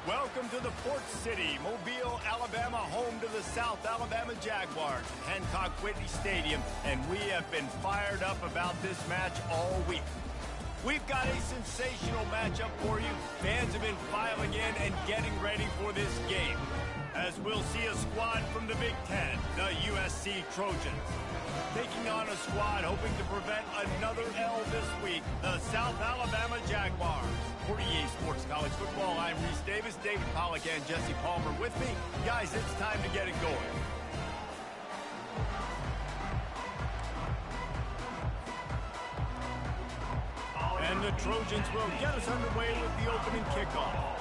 Welcome to the Port City, Mobile, Alabama, home to the South Alabama Jaguars, Hancock Whitney Stadium, and we have been fired up about this match all week. We've got a sensational matchup for you. Fans have been filing in and getting ready for this game, as we'll see a squad from the Big Ten, the USC Trojans, taking on a squad hoping to prevent another L this week, the South Alabama Jaguars. For EA Sports College Football, I'm Reese Davis, David Pollack, and Jesse Palmer with me. Guys, it's time to get it going. And the Trojans will get us underway with the opening kickoff.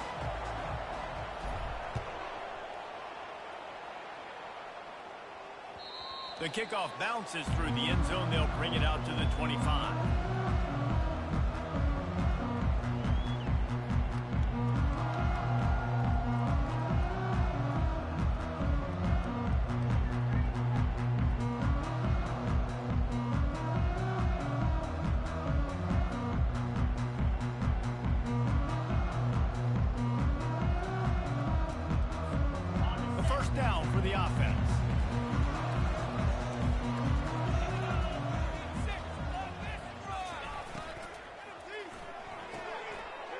The kickoff bounces through the end zone. They'll bring it out to the 25. The first down for the offense.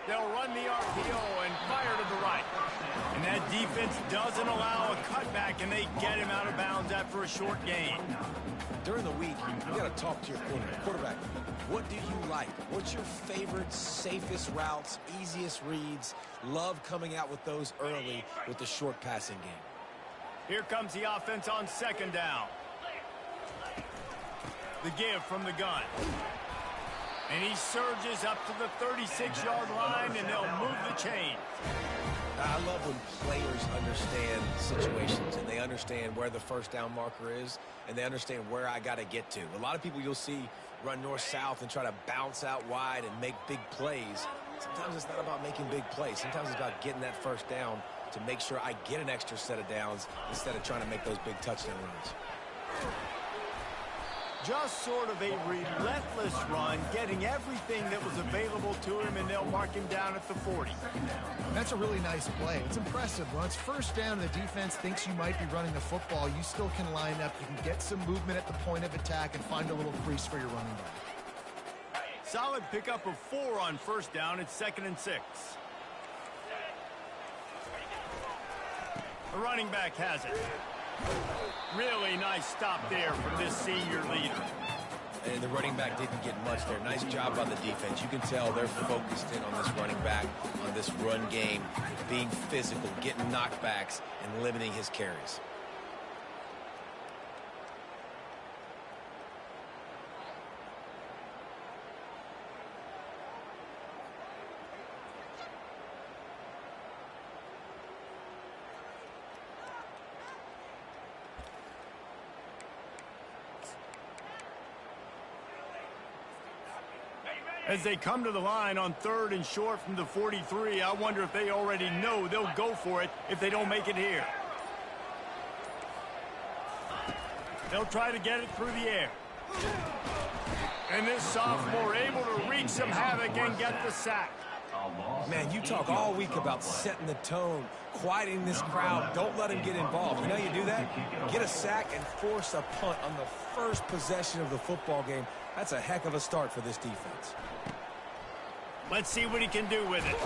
They'll run the RPO and fire to the right. And that defense doesn't allow a cutback, and they get him out of bounds after a short gain. During the week, you got to talk to your quarterback. What do you like? What's your favorite, safest routes, easiest reads? Love coming out with those early with the short passing game. Here comes the offense on second down. The give from the gun. And he surges up to the 36-yard line, and they'll move the chain. I love when players understand situations, and they understand where the first down marker is, and they understand where I got to get to. A lot of people you'll see run north-south and try to bounce out wide and make big plays. Sometimes it's not about making big plays. Sometimes it's about getting that first down to make sure I get an extra set of downs instead of trying to make those big touchdown runs. Just sort of a relentless run, getting everything that was available to him, and they'll mark him down at the 40. That's a really nice play. It's impressive. When it's first down and the defense thinks you might be running the football, you still can line up. You can get some movement at the point of attack and find a little crease for your running back. Solid pickup of 4 on first down. It's 2nd and 6. The running back has it. Really nice stop there from this senior leader. And the running back didn't get much there. Nice job by the defense. You can tell they're focused in on this running back, on this run game, being physical, getting knockbacks, and limiting his carries. As they come to the line on 3rd and short from the 43, I wonder if they already know they'll go for it if they don't make it here. They'll try to get it through the air. And this sophomore able to wreak some havoc and get the sack. Man, you talk all week about setting the tone, quieting this crowd. Don't let him get involved. You know how you do that? Get a sack and force a punt on the first possession of the football game. That's a heck of a start for this defense. Let's see what he can do with it.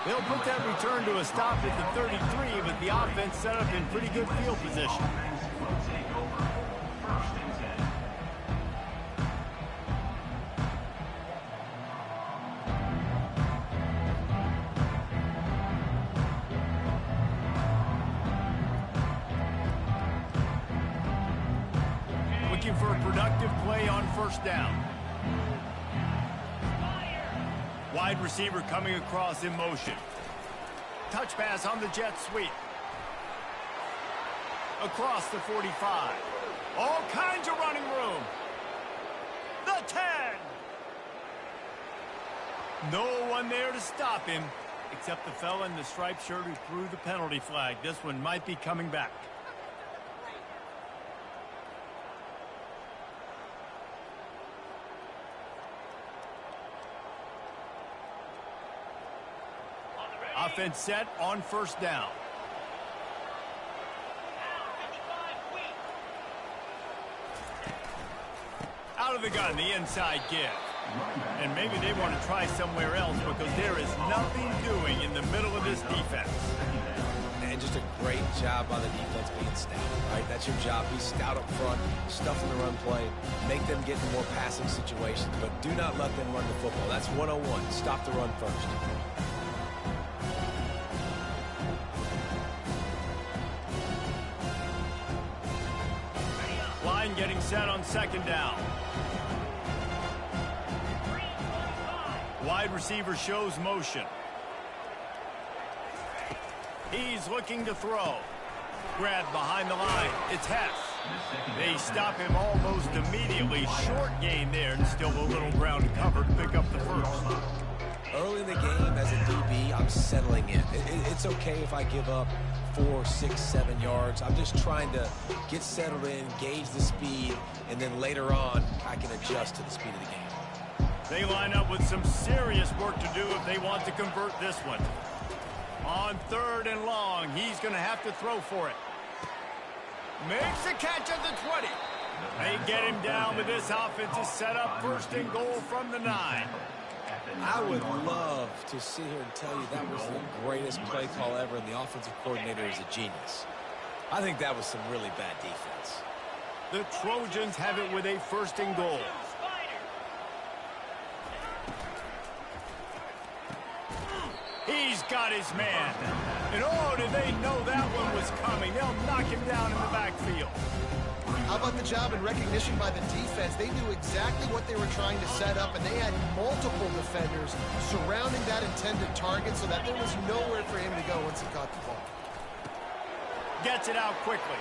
They'll put that return to a stop at the 33, but the offense set up in pretty good field position. Looking for a productive play on first down. Wide receiver coming across in motion. Touch pass on the jet sweep. Across the 45. All kinds of running room. The 10. No one there to stop him, except the fella in the striped shirt who threw the penalty flag. This one might be coming back. offense set on first down. Out of the gun, the inside give. And maybe they want to try somewhere else because there is nothing doing in the middle of this defense. And just a great job by the defense being stout, right? That's your job. Be stout up front, stuff in the run play, make them get in more passing situations, but do not let them run the football. That's 101. Stop the run first. Line getting set on second down. Wide receiver shows motion. He's looking to throw. Grabbed behind the line. It's Hess. They stop him almost immediately. Short gain there and still a little ground covered. Pick up the first. Early in the game as a DB, I'm settling in. It's okay if I give up 4, 6, 7 yards. I'm just trying to get settled in, gauge the speed, and then later on, I can adjust to the speed of the game. They line up with some serious work to do if they want to convert this one. On third and long, he's going to have to throw for it. Makes a catch at the 20. They get him down, but this offense is set up first and goal from the 9. I would love to sit here and tell you that was the greatest play call ever, and the offensive coordinator is a genius. I think that was some really bad defense. The Trojans have it with a first and goal. He's got his man. And oh, did they know that one was coming. They'll knock him down in the backfield. How about the job and recognition by the defense? They knew exactly what they were trying to set up, and they had multiple defenders surrounding that intended target so that there was nowhere for him to go once he caught the ball. Gets it out quickly.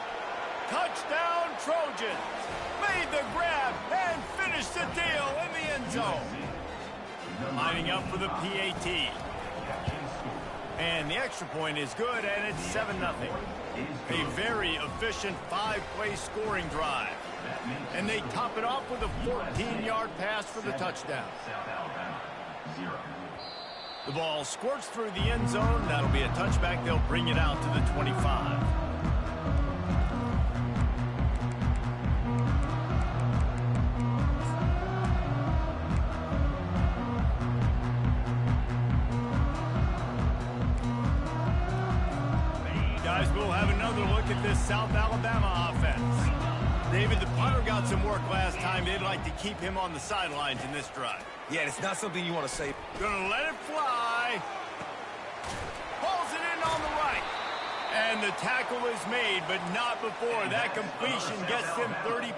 Touchdown, Trojans. Made the grab and finished the deal in the end zone. Lining up for the PAT. And the extra point is good, and it's 7-0. A very efficient 5-play scoring drive. And they top it off with a 14-yard pass for the touchdown. The ball squirts through the end zone. That'll be a touchback. They'll bring it out to the 25. Guys, we'll have another look at this South Alabama offense. David, the punter got some work last time. They'd like to keep him on the sidelines in this drive. Yeah, it's not something you want to say. Gonna let it fly. Pulls it in on the right. And the tackle is made, but not before. That completion gets them 30+.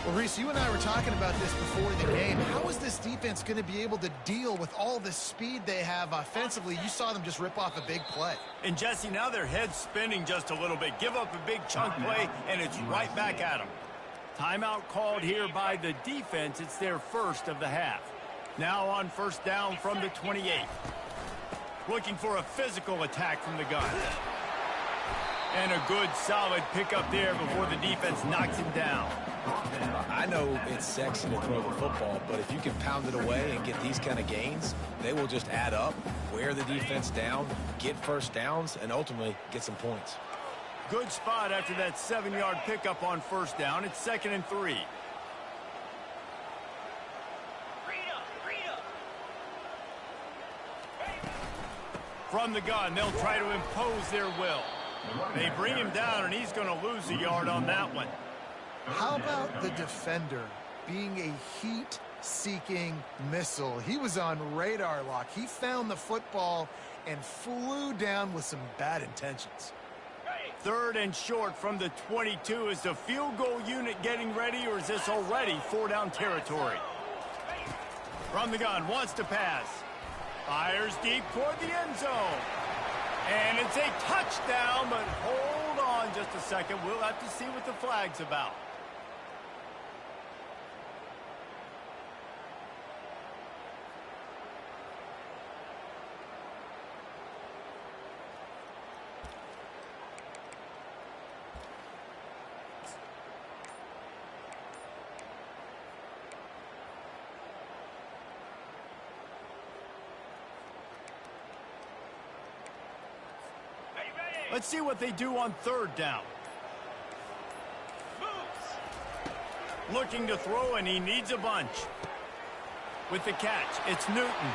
Well, Reese, you and I were talking about this before the game. How is this defense going to be able to deal with all the speed they have offensively? You saw them just rip off a big play. And, Jesse, now their head's spinning just a little bit. Give up a big chunk play, and it's right back at them. Timeout called here by the defense. It's their first of the half. Now on first down from the 28. Looking for a physical attack from the gun. And a good, solid pickup there before the defense knocks him down. I know it's sexy to throw the football, but if you can pound it away and get these kind of gains, they will just add up, wear the defense down, get first downs, and ultimately get some points. Good spot after that 7-yard pickup on first down. It's 2nd and 3. From the gun, they'll try to impose their will. They bring him down, and he's going to lose a yard on that one. How about the defender being a heat-seeking missile? He was on radar lock. He found the football and flew down with some bad intentions. 3rd and short from the 22. Is the field goal unit getting ready, or is this already 4-down territory? From the gun, wants to pass. Fires deep toward the end zone. And it's a touchdown, but hold on just a second. We'll have to see what the flag's about. Let's see what they do on third down. Looking to throw, and he needs a bunch. With the catch, it's Newton.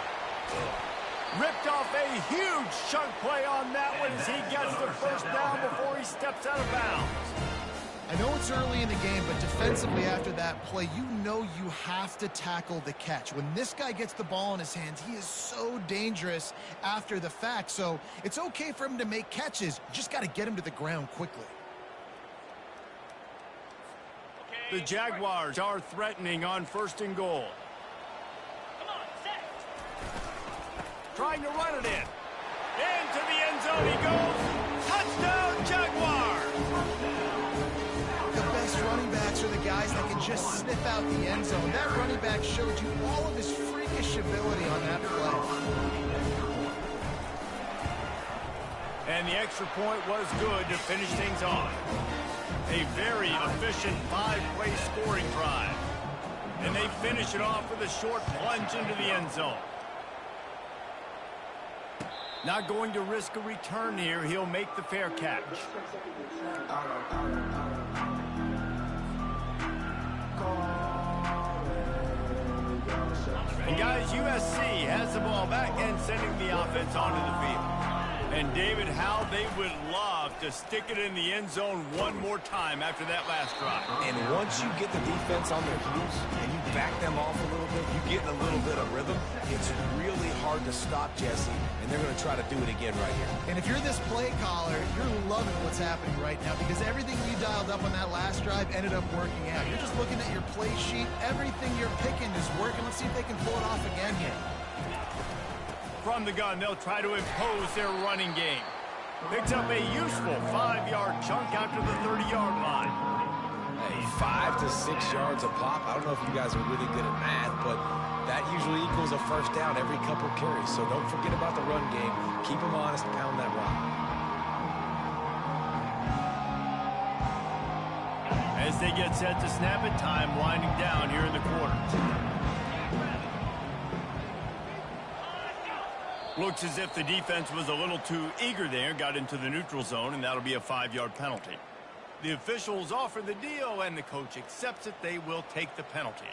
Ripped off a huge chunk play on that one as he gets the first down before he steps out of bounds. I know it's early in the game, but defensively after that play, you know you have to tackle the catch. When this guy gets the ball in his hands, he is so dangerous after the fact. So it's okay for him to make catches. You just got to get him to the ground quickly. The Jaguars are threatening on 1st and goal. Trying to run it in. Into the end zone he goes. Touchdown, Jaguars! The best running backs are the guys that can just sniff out the end zone. That running back showed you all of his freakish ability on that play. And the extra point was good to finish things off. A very efficient 5-play scoring drive. And they finish it off with a short plunge into the end zone. Not going to risk a return here. He'll make the fair catch. And guys, USC has the ball back and sending the offense onto the field. And David, how they would love to stick it in the end zone one more time after that last drive. And once you get the defense on their heels and you back them off a little bit, you get in a little bit of rhythm, it's really hard to stop Jesse, and they're going to try to do it again right here. And if you're this play caller, you're loving what's happening right now because everything you dialed up on that last drive ended up working out. You're just looking at your play sheet. Everything you're picking is working. Let's see if they can pull it off again here. From the gun, they'll try to impose their running game. Picks up a useful 5-yard chunk after the 30-yard line. Hey, 5 to 6 yards a pop. I don't know if you guys are really good at math, but that usually equals a first down every couple carries. So don't forget about the run game. Keep them honest, pound that rock. As they get set to snap it, time winding down here in the quarter. Looks as if the defense was a little too eager there, got into the neutral zone, and that'll be a 5-yard penalty. The officials offer the deal, and the coach accepts it. They will take the penalty.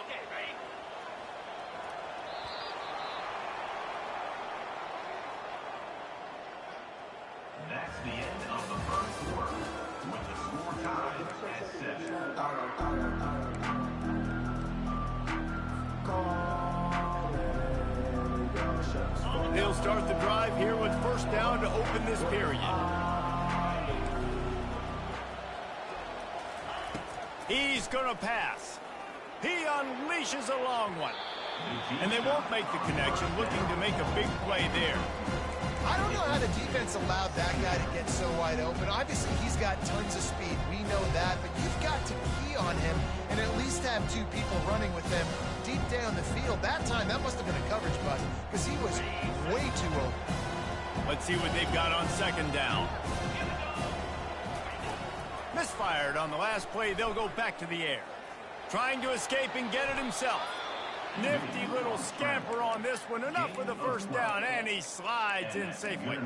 Okay, ready? That's the end of the first quarter, with the score tied at 7. They'll start the drive here with first down to open this period. He's going to pass. He unleashes a long one. And they won't make the connection, looking to make a big play there. I don't know how the defense allowed that guy to get so wide open. Obviously, he's got tons of speed. We know that. But you've got to key on him and at least have 2 people running with him deep down the field. That time, that must have been a coverage bust because he was way too open. Let's see what they've got on second down. Misfired on the last play. They'll go back to the air. Trying to escape and get it himself. Nifty little scamper on this one. Enough for the first down, and he slides in safely.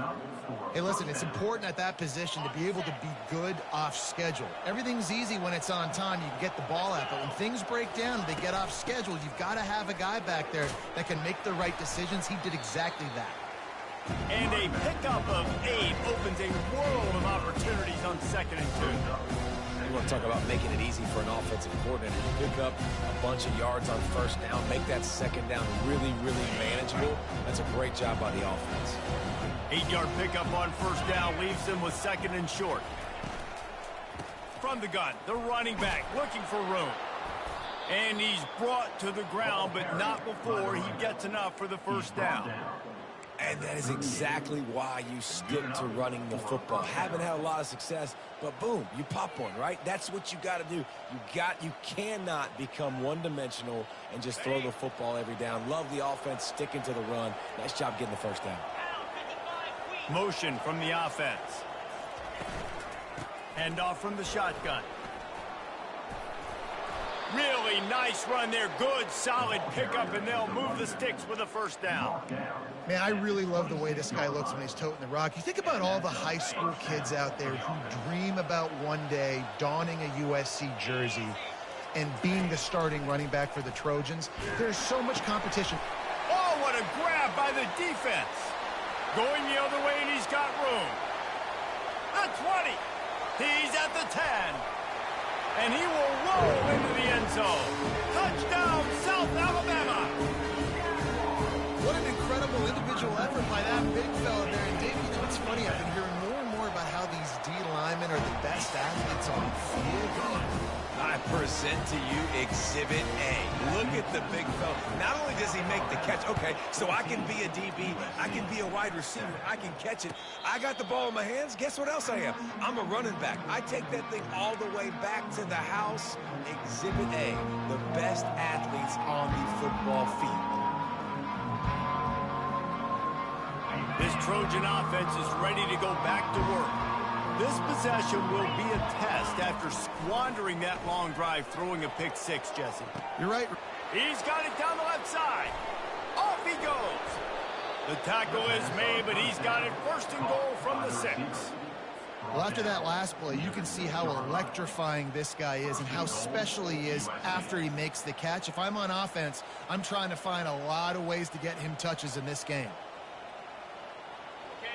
Hey, listen, it's important at that position to be able to be good off schedule. Everything's easy when it's on time. You can get the ball out, but when things break down and they get off schedule, you've got to have a guy back there that can make the right decisions. He did exactly that. And a pickup of 8 opens a world of opportunities on 2nd and 2. You want to talk about making it easy for an offensive coordinator. You pick up a bunch of yards on first down, make that second down really, really manageable. That's a great job by the offense. 8-yard pickup on first down leaves them with 2nd and short. From the gun, the running back looking for room. And he's brought to the ground, but not before he gets enough for the first down. And that is exactly why you stick to running the football. Haven't had a lot of success, but boom, you pop one, right? That's what you got to do. You cannot become one-dimensional and just throw the football every down. Love the offense, sticking to the run. Nice job getting the first down. Motion from the offense. Hand off from the shotgun. Really nice run there. Good, solid pickup, and they'll move the sticks with a first down. Man, I really love the way this guy looks when he's toting the rock. You think about all the high school kids out there who dream about one day donning a USC jersey and being the starting running back for the Trojans. There's so much competition. Oh, what a grab by the defense. Going the other way, and he's got room. The 20. He's at the 10. And he will roll into the end zone. Touchdown, South Alabama. What an incredible individual effort by that big fella there. And Dave, you know, it's funny. I've been hearing more and more about how these D linemen are the best athletes on the field. I present to you Exhibit A. Look at the big fella. Not only does he make the catch, okay, so I can be a DB, I can be a wide receiver, I can catch it. I got the ball in my hands. Guess what else I am? I'm a running back. I take that thing all the way back to the house. Exhibit A, the best athletes on the football field. This Trojan offense is ready to go back to work. This possession will be a test after squandering that long drive, throwing a pick six, Jesse. You're right. He's got it down the left side. Off he goes. The tackle is made, but he's got it first and goal from the 6. Well, after that last play, you can see how electrifying this guy is and how special he is after he makes the catch. If I'm on offense, I'm trying to find a lot of ways to get him touches in this game.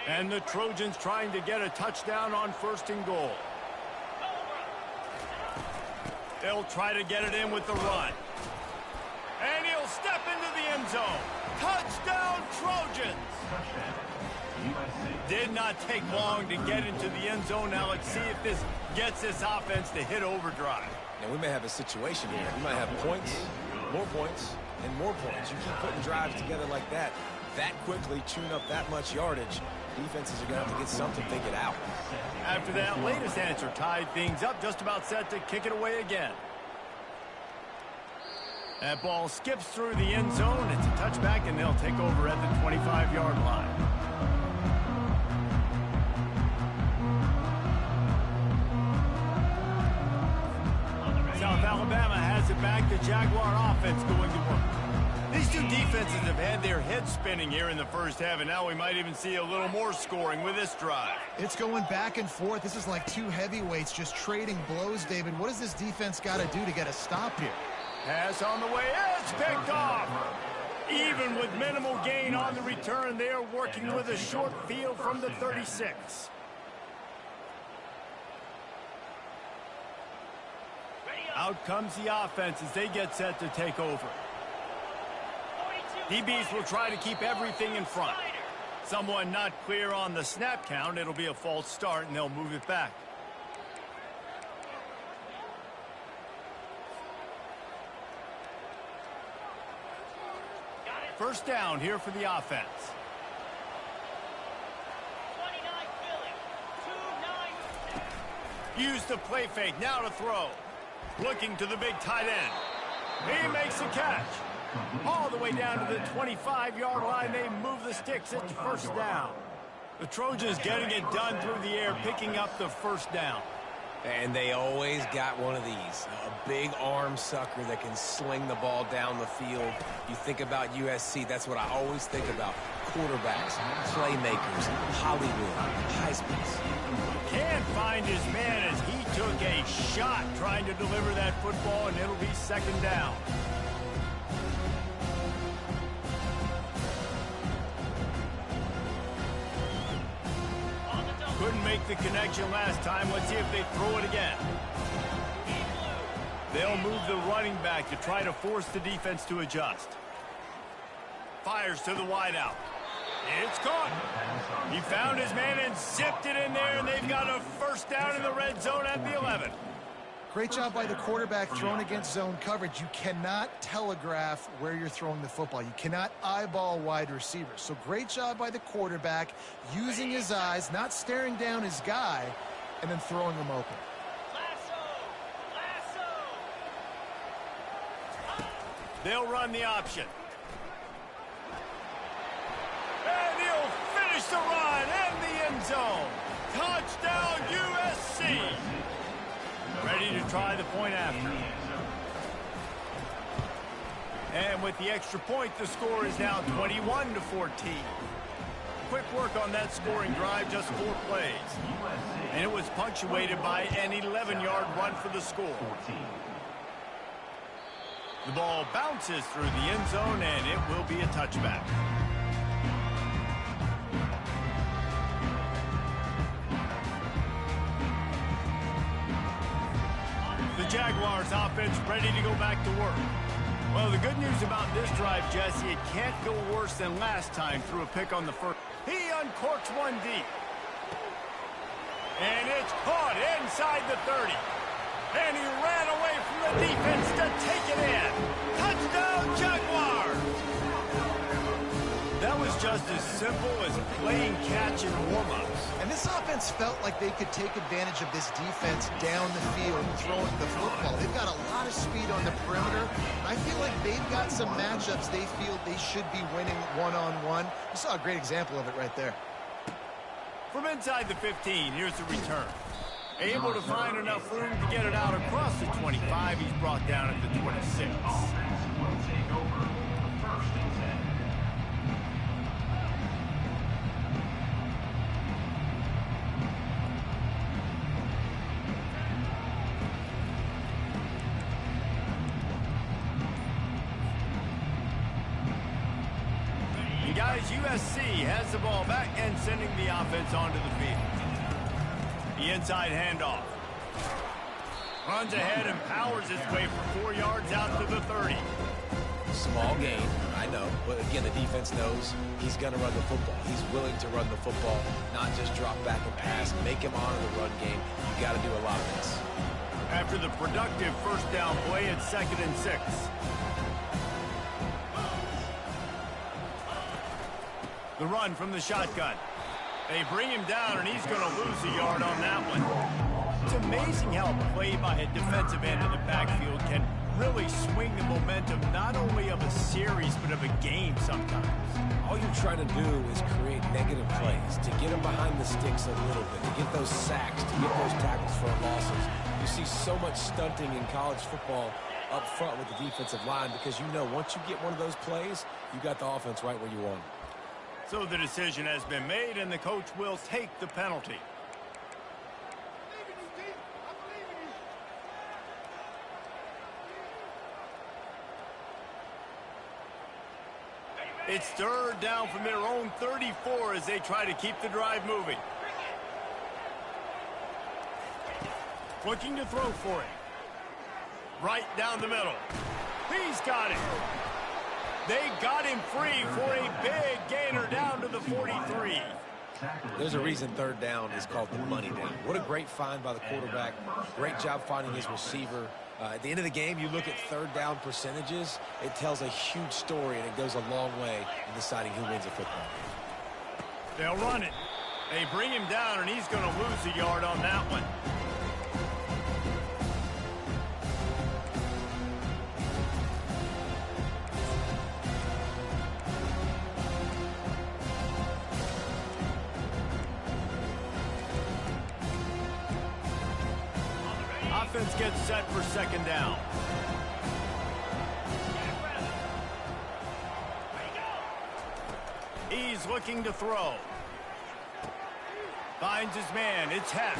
And the Trojans trying to get a touchdown on first and goal. They'll try to get it in with the run. And he'll step into the end zone. Touchdown, Trojans! Did not take long to get into the end zone. Now let's see if this gets this offense to hit overdrive. Now we may have a situation here. We might have points, and more points. You keep putting drives together like that quickly, tune up that much yardage. Defenses are going to have to get something figured out. After that latest answer tied things up, just about set to kick it away again. That ball skips through the end zone. It's a touchback, and they'll take over at the 25-yard line. South Alabama has it back. The Jaguar offense going to work. These two defenses have had their heads spinning here in the first half, and now we might even see a little more scoring with this drive. It's going back and forth. This is like two heavyweights just trading blows, David. What does this defense got to do to get a stop here? Pass on the way. It's picked off. Even with minimal gain on the return, they are working with a short field from the 36. Out comes the offense as they get set to take over. DBs will try to keep everything in front. Someone not clear on the snap count. It'll be a false start, and they'll move it back. First down here for the offense. 29 Use the play fake. Now to throw. Looking to the big tight end. He makes the catch. All the way down to the 25-yard line. They move the sticks. It's first down. The Trojans getting it done through the air, picking up the first down. And they always got one of these, a big arm sucker that can sling the ball down the field. You think about USC, that's what I always think about. Quarterbacks, playmakers, Hollywood, Heisman's. Can't find his man as he took a shot trying to deliver that football, and it'll be second down. Couldn't make the connection last time. Let's see if they throw it again. They'll move the running back to try to force the defense to adjust. Fires to the wideout. It's caught. He found his man and zipped it in there, and they've got a first down in the red zone at the 11. Great job by the quarterback throwing against zone coverage. You cannot telegraph where you're throwing the football. You cannot eyeball wide receivers. So great job by the quarterback using his eyes, not staring down his guy, and then throwing him open. They'll run the option. And he'll finish the run in the end zone. Touchdown, USC. Ready to try the point after. And with the extra point, the score is now 21-14. Quick work on that scoring drive, just 4 plays. And it was punctuated by an 11-yard run for the score. The ball bounces through the end zone, and it will be a touchback. The Jaguars offense ready to go back to work. Well, the good news about this drive, Jesse, it can't go worse than last time through a pick on the first. He uncorks one deep. And it's caught inside the 30. And he ran away from the defense to take it in. Touchdown, Jaguars! That was just as simple as playing catch in warm-ups. And this offense felt like they could take advantage of this defense down the field throwing the football. They've got a lot of speed on the perimeter. I feel like they've got some matchups they feel they should be winning one-on-one. You saw a great example of it right there. From inside the 15, here's the return. Able to find enough room to get it out across the 25. He's brought down at the 26. Offense will take over 1st and 10. Guys, USC has the ball back and sending the offense onto the field. The inside handoff. Runs ahead and powers his way for 4 yards out to the 30. Small gain, I know. But again, the defense knows he's going to run the football. He's willing to run the football, not just drop back and pass. Make him honor the run game. You got to do a lot of this. After the productive first down play, it's 2nd and 6. The run from the shotgun. They bring him down, and he's going to lose a yard on that one. It's amazing how a play by a defensive end in the backfield can really swing the momentum not only of a series but of a game sometimes. All you're trying to do is create negative plays, to get them behind the sticks a little bit, to get those sacks, to get those tackles for losses. You see so much stunting in college football up front with the defensive line because you know once you get one of those plays, you got the offense right where you want it. So the decision has been made, and the coach will take the penalty. It's 3rd down from their own 34 as they try to keep the drive moving. Looking to throw for it. Right down the middle. He's got it. They got him free for a big gainer down to the 43. There's a reason 3rd down is called the money down. What a great find by the quarterback. Great job finding his receiver. At the end of the game, you look at 3rd down percentages. It tells a huge story, and it goes a long way in deciding who wins a football game. They'll run it. They bring him down, and he's going to lose a yard on that one. Offense gets set for 2nd down. He's looking to throw. Finds his man. It's Hess.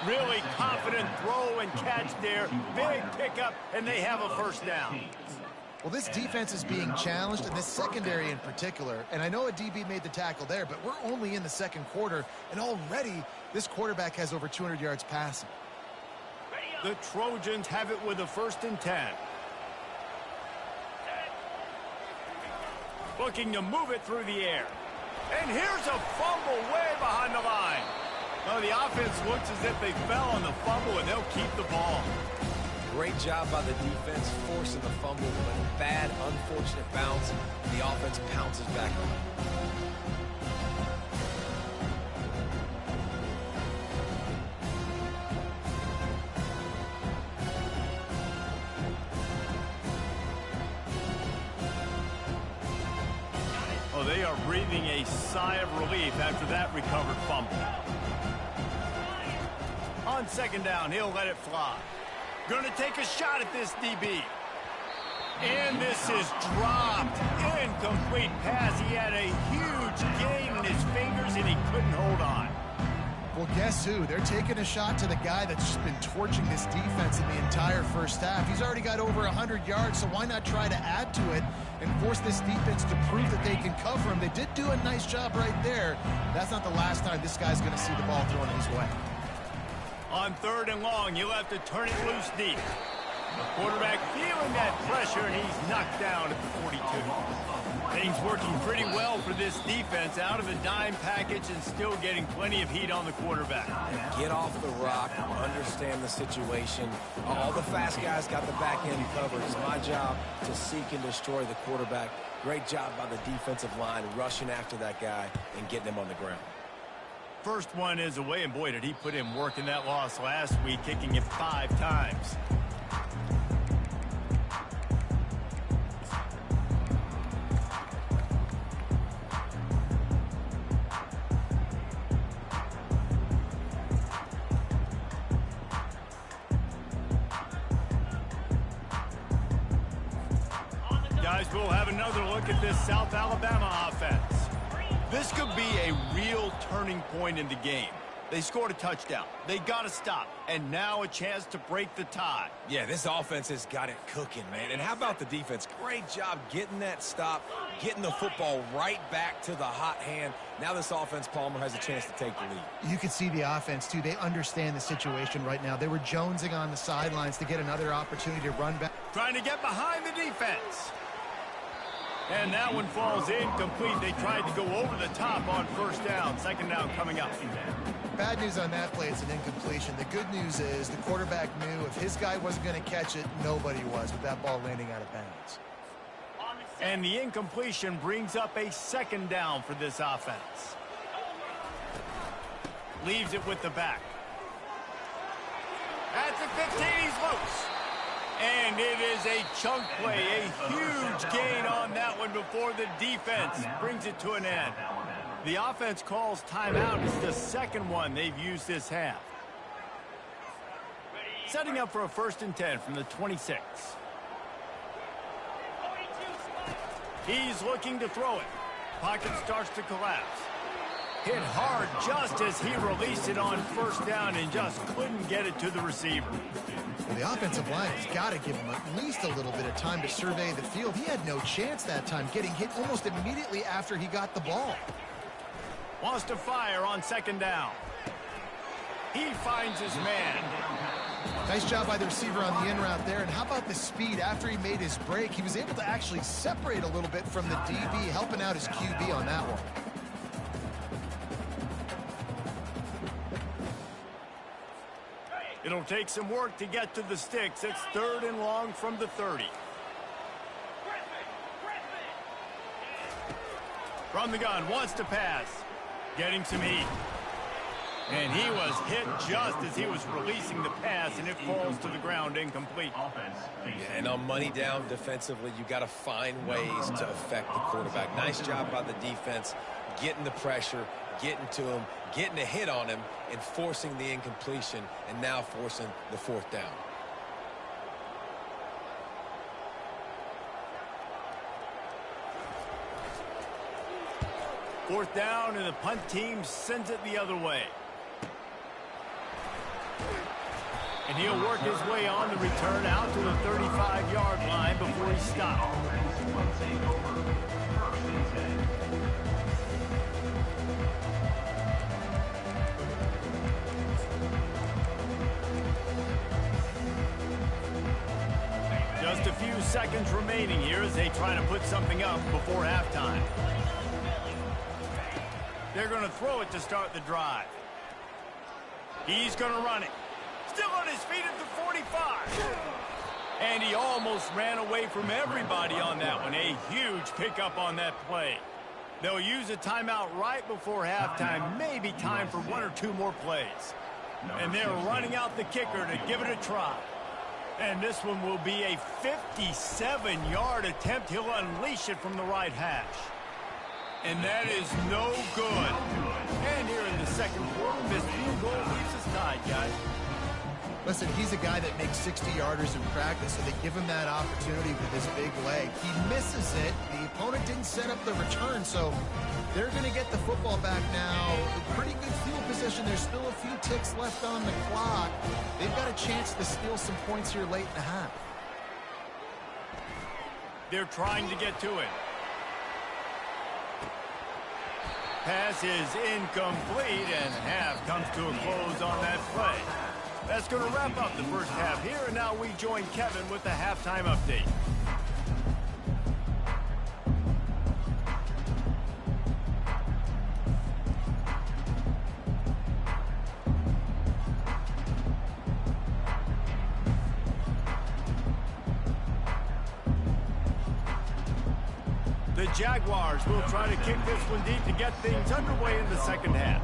Really confident throw and catch there. Big pickup, and they have a 1st down. Well, this defense is being challenged, and this secondary in particular. And I know a DB made the tackle there, but we're only in the 2nd quarter, and already this quarterback has over 200 yards passing. The Trojans have it with a 1st and 10. Looking to move it through the air. And here's a fumble way behind the line. No, the offense looks as if they fell on the fumble, and they'll keep the ball. Great job by the defense forcing the fumble, but a bad, unfortunate bounce. The offense pounces back on it. They are breathing a sigh of relief after that recovered fumble. On 2nd down, he'll let it fly. Going to take a shot at this DB. And this is dropped. Incomplete pass. He had a huge gain in his fingers, and he couldn't hold on. Well, guess who? They're taking a shot to the guy that's just been torching this defense in the entire first half. He's already got over 100 yards, so why not try to add to it and force this defense to prove that they can cover him? They did do a nice job right there. That's not the last time this guy's going to see the ball thrown his way. On 3rd and long, you'll have to turn it loose deep. The quarterback feeling that pressure, and he's knocked down at the 42. Things working pretty well for this defense, out of the dime package and still getting plenty of heat on the quarterback. Get off the rock, understand the situation. All the fast guys got the back end covered. It's my job to seek and destroy the quarterback. Great job by the defensive line rushing after that guy and getting him on the ground. First one is away, and boy, did he put in work in that loss last week, kicking it 5 times. Guys, we'll have another look at this South Alabama offense. This could be a real turning point in the game. They scored a touchdown. They got to stop. And now a chance to break the tie. Yeah, this offense has got it cooking, man. And how about the defense? Great job getting that stop, getting the football right back to the hot hand. Now this offense, Palmer, has a chance to take the lead. You can see the offense, too. They understand the situation right now. They were jonesing on the sidelines to get another opportunity to run back. Trying to get behind the defense. And that one falls incomplete. They tried to go over the top on 1st down. 2nd down coming up. Bad news on that play, it's an incompletion. The good news is the quarterback knew if his guy wasn't going to catch it, nobody was, with that ball landing out of bounds. And the incompletion brings up a 2nd down for this offense. Leaves it with the back. At the 15, he's loose. And it is a chunk play, a huge gain on that one before the defense brings it to an end. The offense calls timeout. It's the 2nd one they've used this half. Setting up for a 1st and 10 from the 26. He's looking to throw it. Pocket starts to collapse. Hit hard just as he released it on 1st down and just couldn't get it to the receiver. Well, the offensive line has got to give him at least a little bit of time to survey the field. He had no chance that time, getting hit almost immediately after he got the ball. Wants to fire on 2nd down. He finds his man. Nice job by the receiver on the in route there. And how about the speed after he made his break? He was able to actually separate a little bit from the DB, helping out his QB on that one. It'll take some work to get to the sticks. It's 3rd and long from the 30. From the gun, wants to pass. Getting some heat. And he was hit just as he was releasing the pass, and it falls to the ground incomplete. Yeah, and on money down defensively, you got to find ways to affect the quarterback. Nice job by the defense, getting the pressure, getting to him, getting a hit on him, and forcing the incompletion, and now forcing the 4th down. Fourth down, and the punt team sends it the other way. And he'll work his way on the return out to the 35-yard line before he stops. Just a few seconds remaining here as they try to put something up before halftime. They're going to throw it to start the drive. He's going to run it. Still on his feet at the 45. And he almost ran away from everybody on that one. A huge pickup on that play. They'll use a timeout right before halftime. Maybe time for 1 or 2 more plays. And they're running out the kicker to give it a try. And this one will be a 57-yard attempt. He'll unleash it from the right hash. And that is no good. And here in the second quarter, this field goal leaves us tied, guys. Listen, he's a guy that makes 60-yarders in practice, so they give him that opportunity with his big leg. He misses it. The opponent didn't set up the return, so they're going to get the football back now. A pretty good field position. There's still a few ticks left on the clock. They've got a chance to steal some points here late in the half. They're trying to get to it. Pass is incomplete, and half comes to a close on that play. That's going to wrap up the first half here, and now we join Kevin with the halftime update. The Jaguars will try to kick this one deep to get things underway in the second half.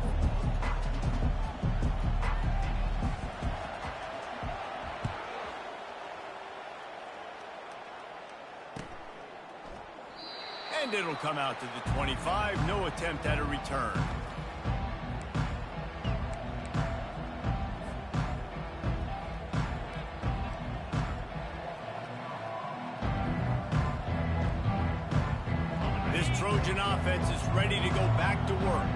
And it'll come out to the 25. No attempt at a return. Trojan offense is ready to go back to work.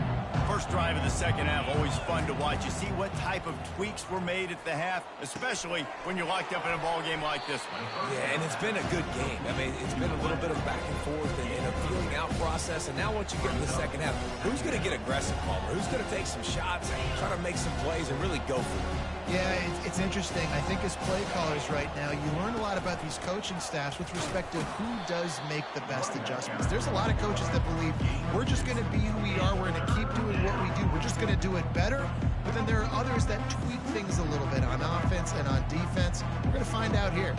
First drive of the second half, always fun to watch. You see what type of tweaks were made at the half, especially when you're locked up in a ball game like this one. Yeah, and it's been a good game. I mean, it's been a little bit of back and forth and a feeling out process. And now once you get in the second half, who's going to get aggressive, Palmer? Who's going to take some shots, try to make some plays, and really go for it? Yeah, it's interesting. I think as play callers right now, you learn a lot about these coaching staffs with respect to who does make the best adjustments. There's a lot of coaches that believe we're just going to be who we are. We're going to keep doing what we do. We're just going to do it better. But then there are others that tweak things a little bit on offense and on defense. We're going to find out here.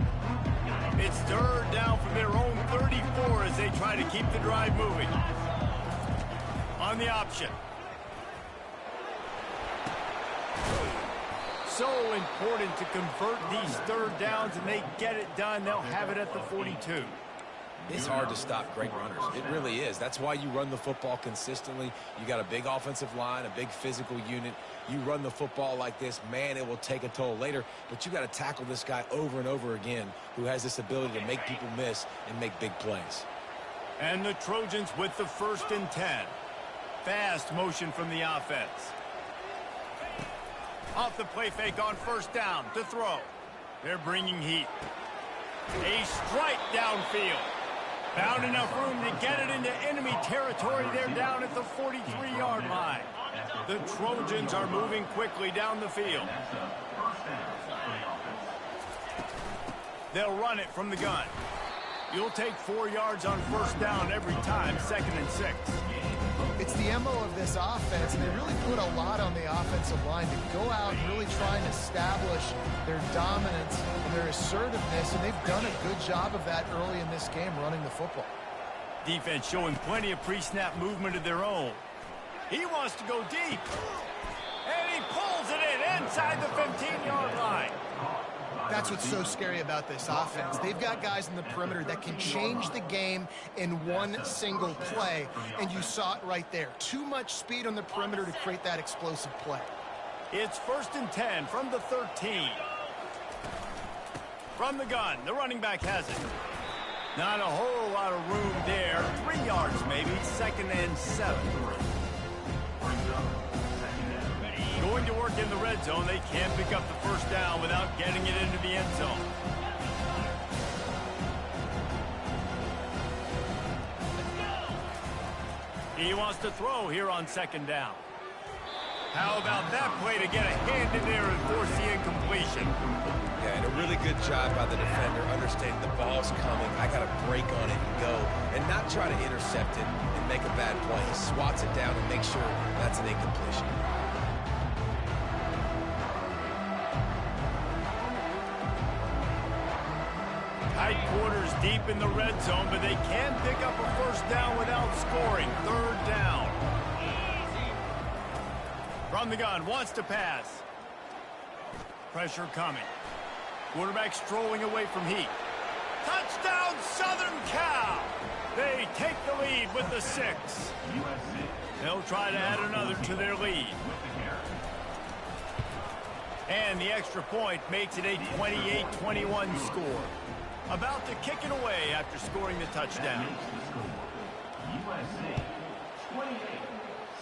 It's third down from their own 34 as they try to keep the drive moving. On the option. So important to convert these third downs, and they get it done. They'll have it at the 42. It's hard to stop great runners. It really is. That's why you run the football consistently. You got a big offensive line, a big physical unit. You run the football like this, man, it will take a toll later. But you got to tackle this guy over and over again who has this ability to make people miss and make big plays. And the Trojans with the 1st and 10. Fast motion from the offense. Off the play fake on first down to throw. They're bringing heat. A strike downfield. Found enough room to get it into enemy territory. They're down at the 43-yard line. The Trojans are moving quickly down the field. They'll run it from the gun. You'll take 4 yards on first down every time, 2nd and 6. It's the MO of this offense, and they really put a lot on the offensive line to go out and really try and establish their dominance and their assertiveness, and they've done a good job of that early in this game running the football. Defense showing plenty of pre-snap movement of their own. He wants to go deep, and he pulls it in inside the 15-yard line. That's what's so scary about this offense. They've got guys in the perimeter that can change the game in one single play, and you saw it right there. Too much speed on the perimeter to create that explosive play. It's 1st and 10 from the 13. From the gun, the running back has it. Not a whole lot of room there. 3 yards maybe, 2nd and 7. Going to work in the red zone. They can't pick up the first down without getting it into the end zone. He wants to throw here on 2nd down. How about that play to get a hand in there and force the incompletion? Yeah, and a really good job by the defender, understanding the ball's coming. I got to break on it and go, and not try to intercept it and make a bad play. He swats it down and makes sure that's an incompletion. Tight quarters deep in the red zone, but they can pick up a first down without scoring. 3rd down. From the gun, wants to pass. Pressure coming. Quarterback strolling away from heat. Touchdown, Southern Cal! They take the lead with the 6. They'll try to add another to their lead. And the extra point makes it a 28-21 score. About to kick it away after scoring the touchdown. USC 28,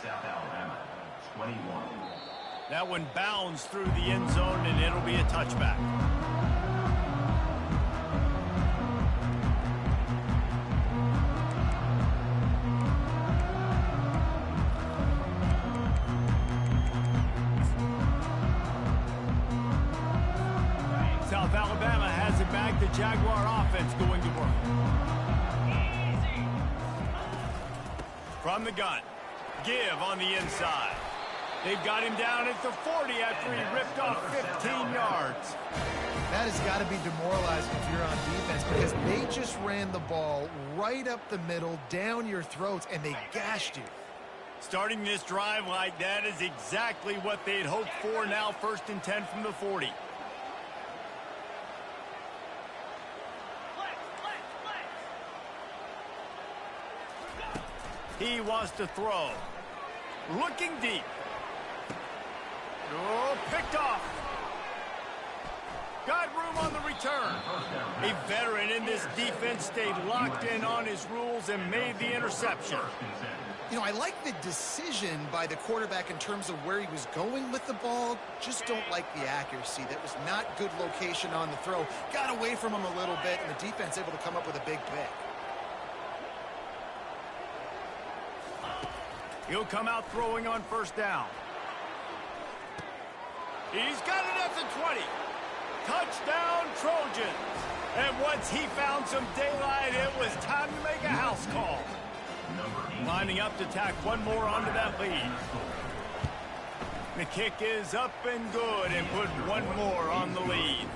South Alabama 21. That one bounds through the end zone, and it'll be a touchback. South Alabama has it back. The Jaguar offense going to work. From the gun. Give on the inside. They've got him down at the 40 after he ripped off 15 yards. That has got to be demoralizing if you're on defense, because they just ran the ball right up the middle, down your throats, and they gashed you. Starting this drive like that is exactly what they'd hoped for. Now 1st and 10 from the 40. He wants to throw. Looking deep. Oh, picked off. Got room on the return. A veteran in this defense stayed locked in on his rules and made the interception. You know, I like the decision by the quarterback in terms of where he was going with the ball. Just don't like the accuracy. That was not good location on the throw. Got away from him a little bit, and the defense able to come up with a big pick. He'll come out throwing on 1st down. He's got it at the 20. Touchdown, Trojans. And once he found some daylight, it was time to make a house call. Lining up to tack one more onto that lead. The kick is up and good, and put one more on the lead.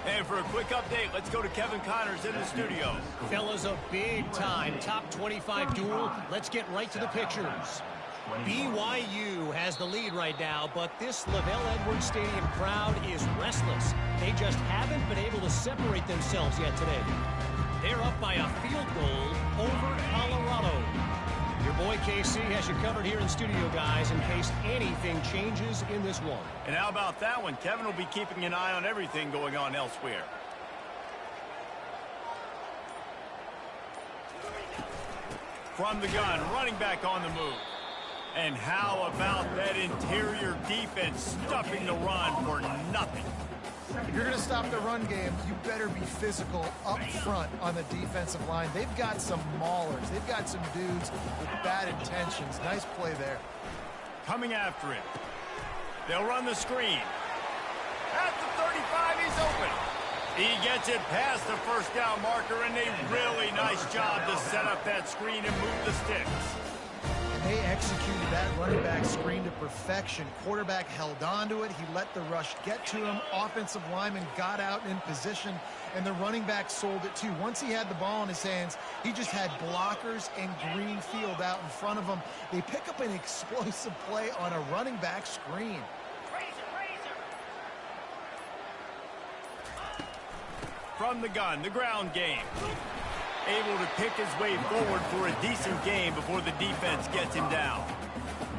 And for a quick update, let's go to Kevin Connors in the studio. Fellas, a big-time top 25 duel. Let's get right to the pictures. BYU has the lead right now, but this Lavelle Edwards Stadium crowd is restless. They just haven't been able to separate themselves yet today. They're up by a field goal over Colorado. Your boy KC has you covered here in studio, guys, in case anything changes in this one. And how about that one? Kevin will be keeping an eye on everything going on elsewhere. From the gun, running back on the move. And how about that interior defense stuffing the run for nothing? If you're going to stop the run game, you better be physical up front on the defensive line. They've got some maulers. They've got some dudes with bad intentions. Nice play there. Coming after it. They'll run the screen. At the 35, he's open. He gets it past the 1st down marker, and a really nice job to set up that screen and move the sticks. They executed that running back screen to perfection. Quarterback held on to it. He let the rush get to him. Offensive lineman got out in position, and the running back sold it too. Once he had the ball in his hands, he just had blockers and green field out in front of him. They pick up an explosive play on a running back screen. From the gun, the ground game. Able to pick his way forward for a decent game before the defense gets him down.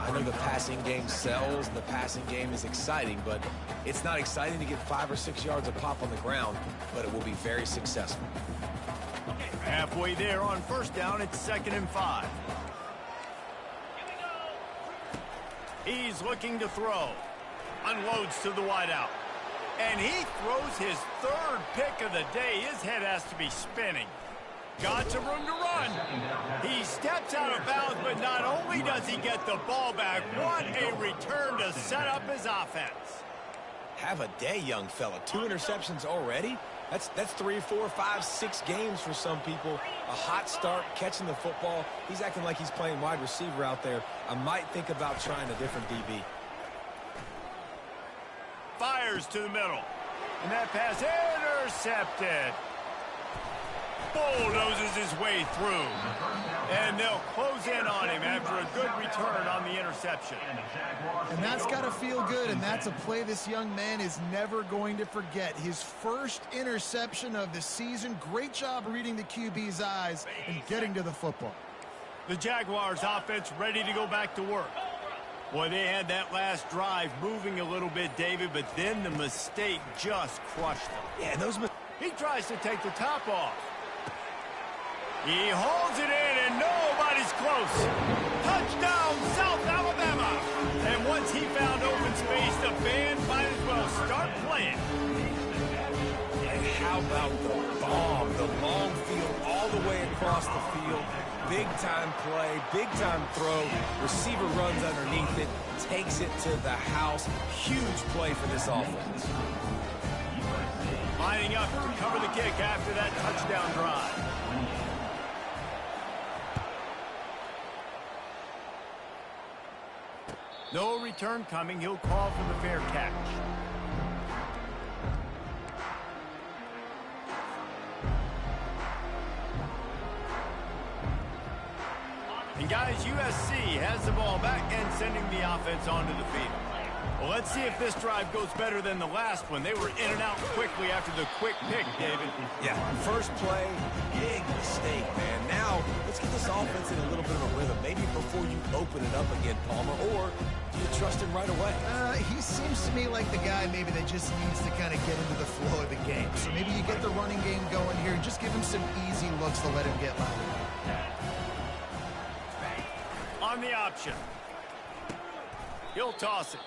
I know the passing game sells, and the passing game is exciting, but it's not exciting to get 5 or 6 yards of pop on the ground, but it will be very successful. Halfway there on 1st down, it's 2nd and 5. He's looking to throw. Unloads to the wideout. And he throws his 3rd pick of the day. His head has to be spinning. Got some room to run. He steps out of bounds, but not only does he get the ball back, what a return to set up his offense. Have a day, young fella. 2 interceptions already? That's 3, 4, 5, 6 games for some people. A hot start, catching the football. He's acting like he's playing wide receiver out there. I might think about trying a different DB. Fires to the middle. And that pass intercepted. Bulldozes his way through. And they'll close in on him after a good return on the interception. And that's got to feel good, and that's a play this young man is never going to forget. His first interception of the season. Great job reading the QB's eyes and getting to the football. The Jaguars offense ready to go back to work. Boy, they had that last drive moving a little bit, David, but then the mistake just crushed them. Yeah, he tries to take the top off. He holds it in, and nobody's close. Touchdown, South Alabama. And once he found open space, the band might as well start playing. And how about the bomb, the long field all the way across the field. Big-time play, big-time throw. Receiver runs underneath it, takes it to the house. Huge play for this offense. Lining up to cover the kick after that touchdown drive. No return coming. He'll call for the fair catch. And guys, USC has the ball back and sending the offense onto the field. Well, let's see if this drive goes better than the last one. They were in and out quickly after the quick pick, David. Yeah, first play, big mistake, man. Now, let's get this offense in a little bit of a rhythm. Maybe before you open it up again, Palmer, or do you trust him right away? He seems to me like the guy maybe that just needs to kind of get into the flow of the game. So maybe you get the running game going here and just give him some easy looks to let him get loud. On the option. He'll toss it.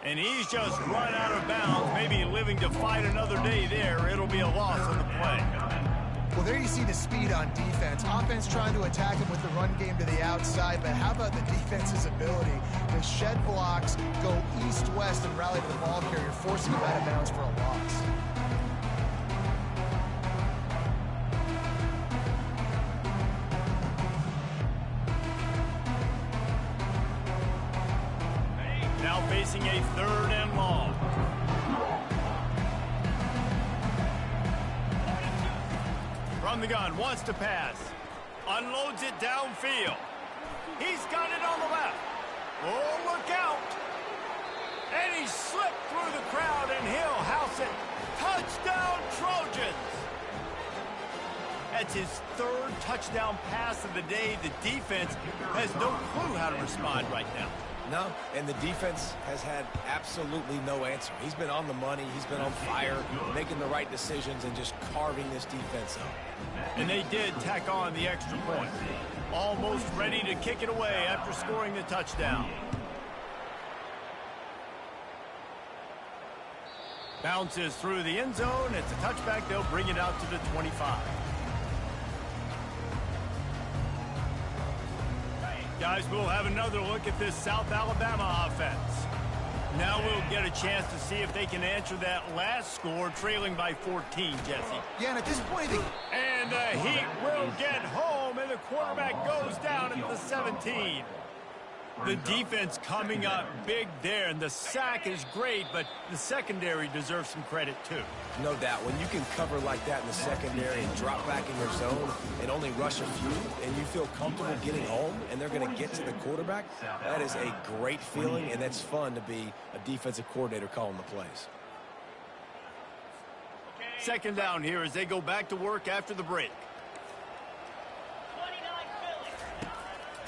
And he's just run out of bounds, maybe living to fight another day there. It'll be a loss on the play. Well, there you see the speed on defense. Offense trying to attack him with the run game to the outside, but how about the defense's ability to shed blocks, go east-west, and rally to the ball carrier, forcing him out of bounds for a loss. Now facing a 3rd and long. From the gun, wants to pass. Unloads it downfield. He's got it on the left. Oh, look out. And he slipped through the crowd, and he'll house it. Touchdown, Trojans. That's his 3rd touchdown pass of the day. The defense has no clue how to respond right now. No, and the defense has had absolutely no answer. He's been on the money. He's been on fire, making the right decisions and just carving this defense up. And they did tack on the extra point. Almost ready to kick it away after scoring the touchdown. Bounces through the end zone. It's a touchback. They'll bring it out to the 25. Guys, we'll have another look at this South Alabama offense. Now we'll get a chance to see if they can answer that last score, trailing by 14, Jesse. Yeah, and at this point, And the Heat will get home, and the quarterback goes down at the 17. The defense coming up big there, and the sack is great, but the secondary deserves some credit, too. No doubt. When you can cover like that in the secondary and drop back in your zone and only rush a few, and you feel comfortable getting home, and they're going to get to the quarterback, that is a great feeling, and that's fun to be a defensive coordinator calling the plays. 2nd down here as they go back to work after the break.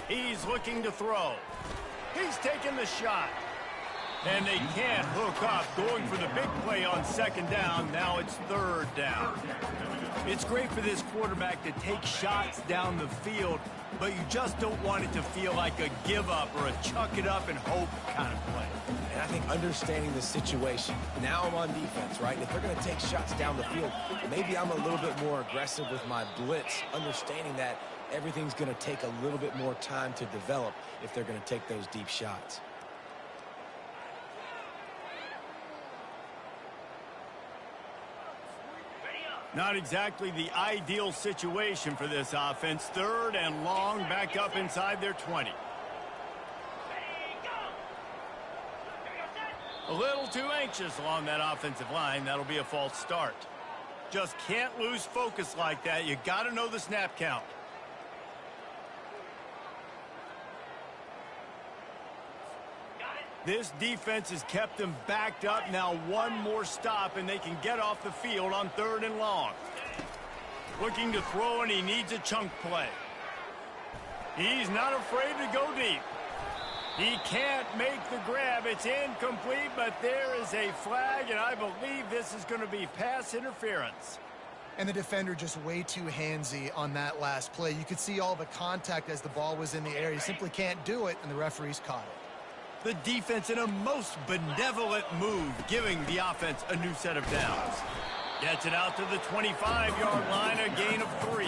He's looking to throw. He's taking the shot. And they can't hook up, going for the big play on 2nd down. Now it's 3rd down. It's great for this quarterback to take shots down the field, but you just don't want it to feel like a give up or a chuck it up and hope kind of play. And I think understanding the situation, now I'm on defense, right? And if they're going to take shots down the field, maybe I'm a little bit more aggressive with my blitz, understanding that everything's going to take a little bit more time to develop if they're going to take those deep shots. Not exactly the ideal situation for this offense. 3rd and long, back up inside their 20. A little too anxious along that offensive line. That'll be a false start. Just can't lose focus like that. You got to know the snap count. This defense has kept them backed up. Now one more stop, and they can get off the field on 3rd and long. Looking to throw, and he needs a chunk play. He's not afraid to go deep. He can't make the grab. It's incomplete, but there is a flag, and I believe this is going to be pass interference. And the defender just way too handsy on that last play. You could see all the contact as the ball was in the air. He simply can't do it, and the referee's caught it. The defense in a most benevolent move, giving the offense a new set of downs. Gets it out to the 25-yard line, a gain of 3.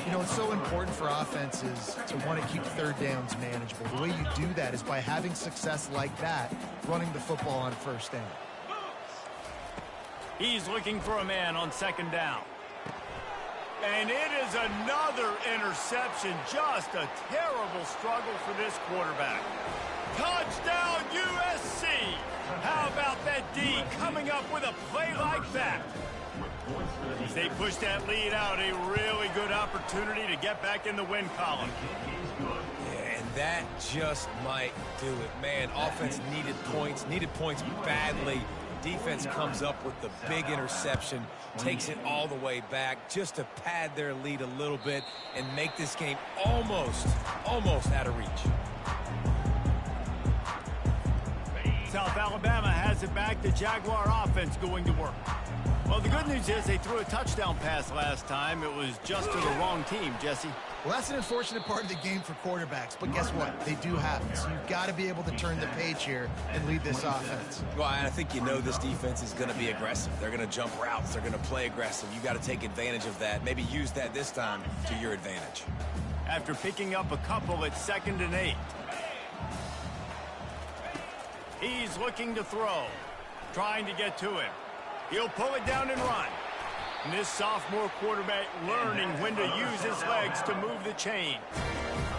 You know, it's so important for offenses to want to keep third downs manageable. The way you do that is by having success like that, running the football on first down. He's looking for a man on second down. And it is another interception. Just a terrible struggle for this quarterback. Touchdown, USC! How about that D coming up with a play like that? As they push that lead out, a really good opportunity to get back in the win column. Yeah, and that just might do it. Man, offense needed points badly. Defense comes up with the big interception, takes it all the way back just to pad their lead a little bit and make this game almost out of reach. South Alabama has it back. The Jaguar offense going to work. Well, the good news is they threw a touchdown pass last time. It was just to the wrong team, Jesse. Well, that's an unfortunate part of the game for quarterbacks, but guess what? They do happen. So you've got to be able to turn the page here and lead this offense. Well, I think you know this defense is going to be aggressive. They're going to jump routes. They're going to play aggressive. You got to take advantage of that. Maybe use that this time to your advantage. After picking up a couple at 2nd and 8. He's looking to throw. Trying to get to him. He'll pull it down and run. And this sophomore quarterback learning when to use his legs to move the chain.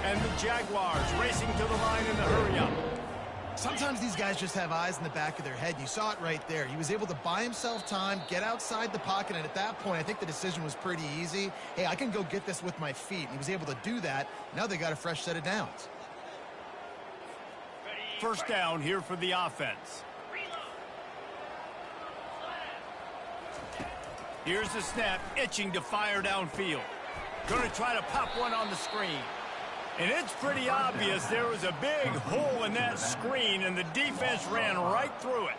And the Jaguars racing to the line in the hurry-up. Sometimes these guys just have eyes in the back of their head. You saw it right there. He was able to buy himself time, get outside the pocket, and at that point, I think the decision was pretty easy. Hey, I can go get this with my feet. He was able to do that. Now they got a fresh set of downs. First down here for the offense. Here's the snap, itching to fire downfield. Going to try to pop one on the screen. And it's pretty obvious there was a big hole in that screen, and the defense ran right through it.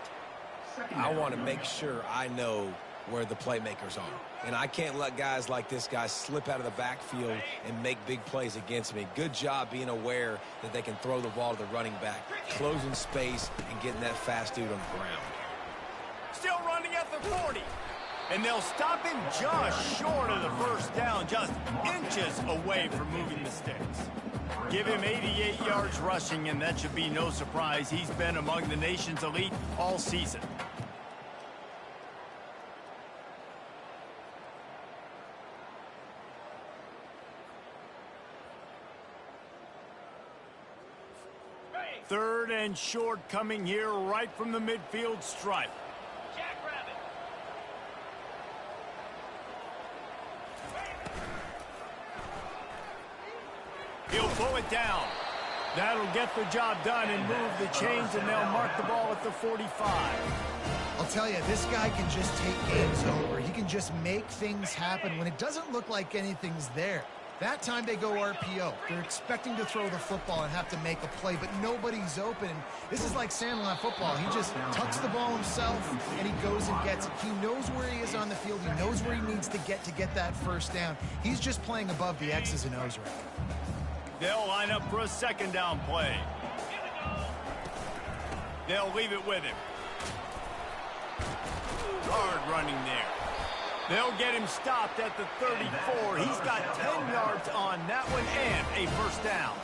I want to make sure I know where the playmakers are. And I can't let guys like this guy slip out of the backfield and make big plays against me. Good job being aware that they can throw the ball to the running back, closing space, and getting that fast dude on the ground. Still running at the 40. And they'll stop him just short of the first down, just inches away from moving the sticks. Give him 88 yards rushing, and that should be no surprise. He's been among the nation's elite all season. Third and short coming here right from the midfield stripe. He'll pull it down. That'll get the job done and move the chains, and they'll mark the ball at the 45. I'll tell you, this guy can just take games over. He can just make things happen when it doesn't look like anything's there. That time they go RPO. They're expecting to throw the football and have to make a play, but nobody's open. This is like Sandlot football. He just tucks the ball himself, and he goes and gets it. He knows where he is on the field. He knows where he needs to get that first down. He's just playing above the X's and O's right now. They'll line up for a second down play. They'll leave it with him. Hard running there. They'll get him stopped at the 34. He's got 10 yards on that one and a first down.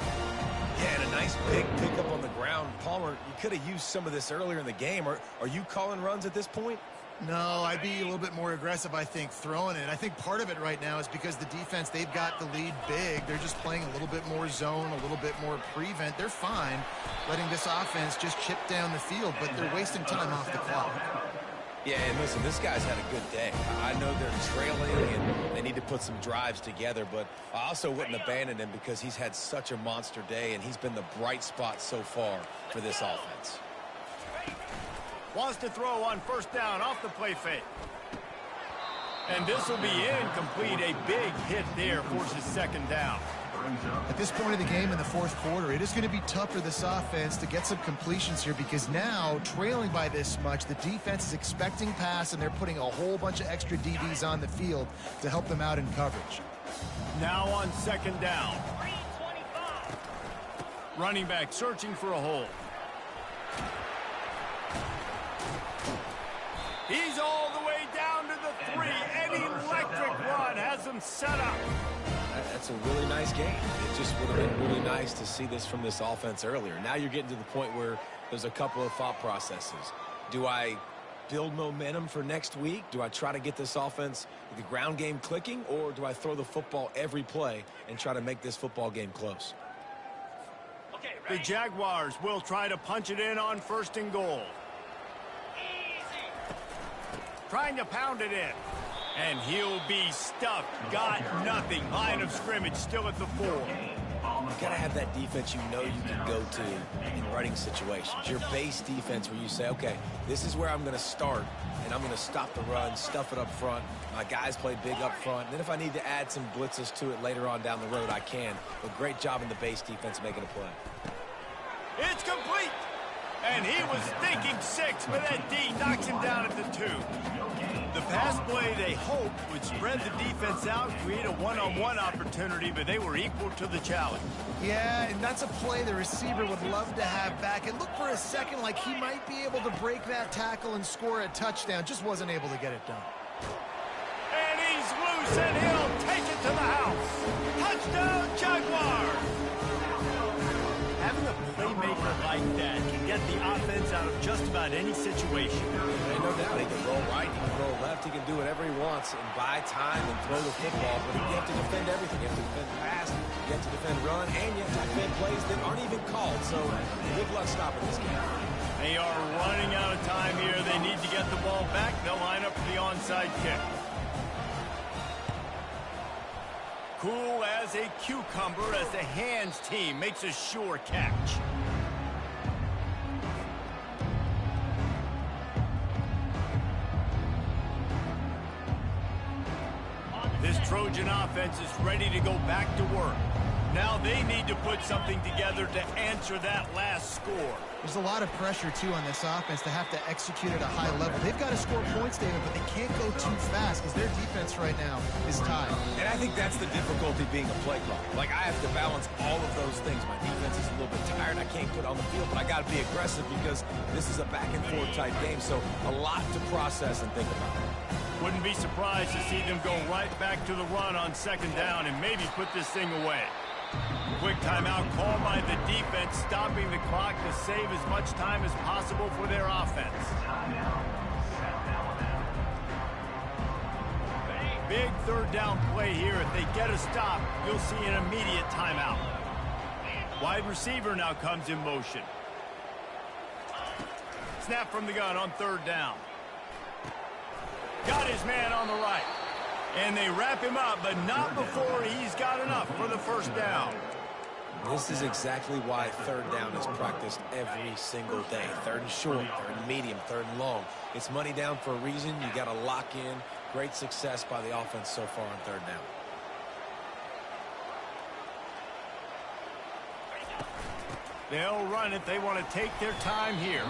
Yeah, and a nice big pickup on the ground. Palmer, you could have used some of this earlier in the game. Are you calling runs at this point? No, I'd be a little bit more aggressive, I think, throwing it. I think part of it right now is because the defense, they've got the lead big. They're just playing a little bit more zone, a little bit more prevent. They're fine letting this offense just chip down the field, but they're wasting time off the clock. Yeah, and listen, this guy's had a good day. I know they're trailing and they need to put some drives together, but I also wouldn't abandon him because he's had such a monster day, and he's been the bright spot so far for this offense. Wants to throw on first down off the play fake. And this will be incomplete. A big hit there forces second down. At this point of the game in the fourth quarter, it is going to be tough for this offense to get some completions here because now, trailing by this much, the defense is expecting pass, and they're putting a whole bunch of extra DBs on the field to help them out in coverage. Now on second down. Running back searching for a hole. He's all the way down to the 3. An electric run has him set up. That's a really nice game. It just would have been really nice to see this from this offense earlier. Now you're getting to the point where there's a couple of thought processes. Do I build momentum for next week? Do I try to get this offense, the ground game clicking, or do I throw the football every play and try to make this football game close? The Jaguars will try to punch it in on 1st and goal. Trying to pound it in. And he'll be stuffed. Got nothing. Line of scrimmage still at the 4. You've got to have that defense you know you can go to in running situations. Your base defense where you say, okay, this is where I'm going to start, and I'm going to stop the run, stuff it up front. My guys play big up front. And then if I need to add some blitzes to it later on down the road, I can. But great job in the base defense making a play. It's complete. And he was thinking 6, but that D knocks him down at the 2. The pass play, they hoped, would spread the defense out, create a one-on-one opportunity, but they were equal to the challenge. Yeah, and that's a play the receiver would love to have back. It looked for a second like he might be able to break that tackle and score a touchdown. Just wasn't able to get it done. And he's loose, and he'll take it to the house. Touchdown, Jaguars! Having a playmaker like that can get the offense out of just about any situation. And no doubt, he can roll right, he can roll left, he can do whatever he wants and buy time and throw the football, but you have to defend everything. You have to defend pass, you have to defend run, and you have to defend plays that aren't even called. So good luck stopping this game. They are running out of time here. They need to get the ball back. They'll line up for the onside kick. Cool as a cucumber as the hands team makes a sure catch. This Trojan offense is ready to go back to work. Now they need to put something together to answer that last score. There's a lot of pressure, too, on this offense to have to execute at a high level. They've got to score points, David, but they can't go too fast because their defense right now is tied. And I think that's the difficulty being a play caller. Like, I have to balance all of those things. My defense is a little bit tired. I can't put it on the field, but I got to be aggressive because this is a back-and-forth type game, so a lot to process and think about. Wouldn't be surprised to see them go right back to the run on 2nd down and maybe put this thing away. Quick timeout called by the defense, stopping the clock to save as much time as possible for their offense. Big 3rd down play here. If they get a stop, you'll see an immediate timeout. Wide receiver now comes in motion. Snap from the gun on 3rd down. Got his man on the right. And they wrap him up, but not before he's got enough for the 1st down. This is exactly why 3rd down is practiced every single day. 3rd and short, 3rd and medium, 3rd and long. It's money down for a reason. You got to lock in. Great success by the offense so far on 3rd down. They'll run it. They want to take their time here.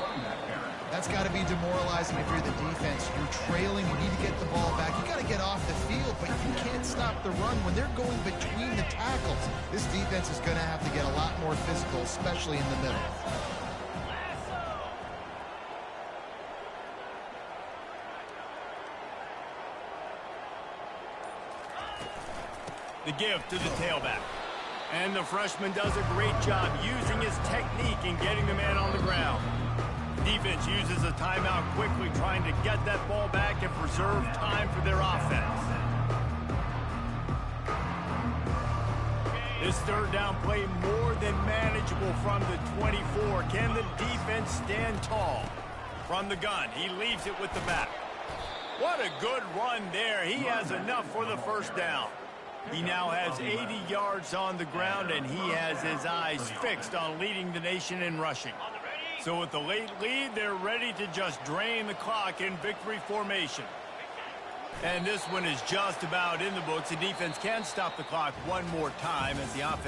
That's got to be demoralizing if you're the defense. You're trailing. You need to get the ball back. You got to get off the field, but you can't stop the run when they're going between the tackles. This defense is going to have to get a lot more physical, especially in the middle. The give to the tailback. And the freshman does a great job using his technique and getting the man on the ground. Defense uses a timeout quickly, trying to get that ball back and preserve time for their offense. This 3rd down play more than manageable from the 24. Can the defense stand tall? From the gun, he leaves it with the back. What a good run there. He has enough for the 1st down. He now has 80 yards on the ground, and he has his eyes fixed on leading the nation in rushing. So with the late lead, they're ready to just drain the clock in victory formation. And this one is just about in the books. The defense can stop the clock one more time as the offense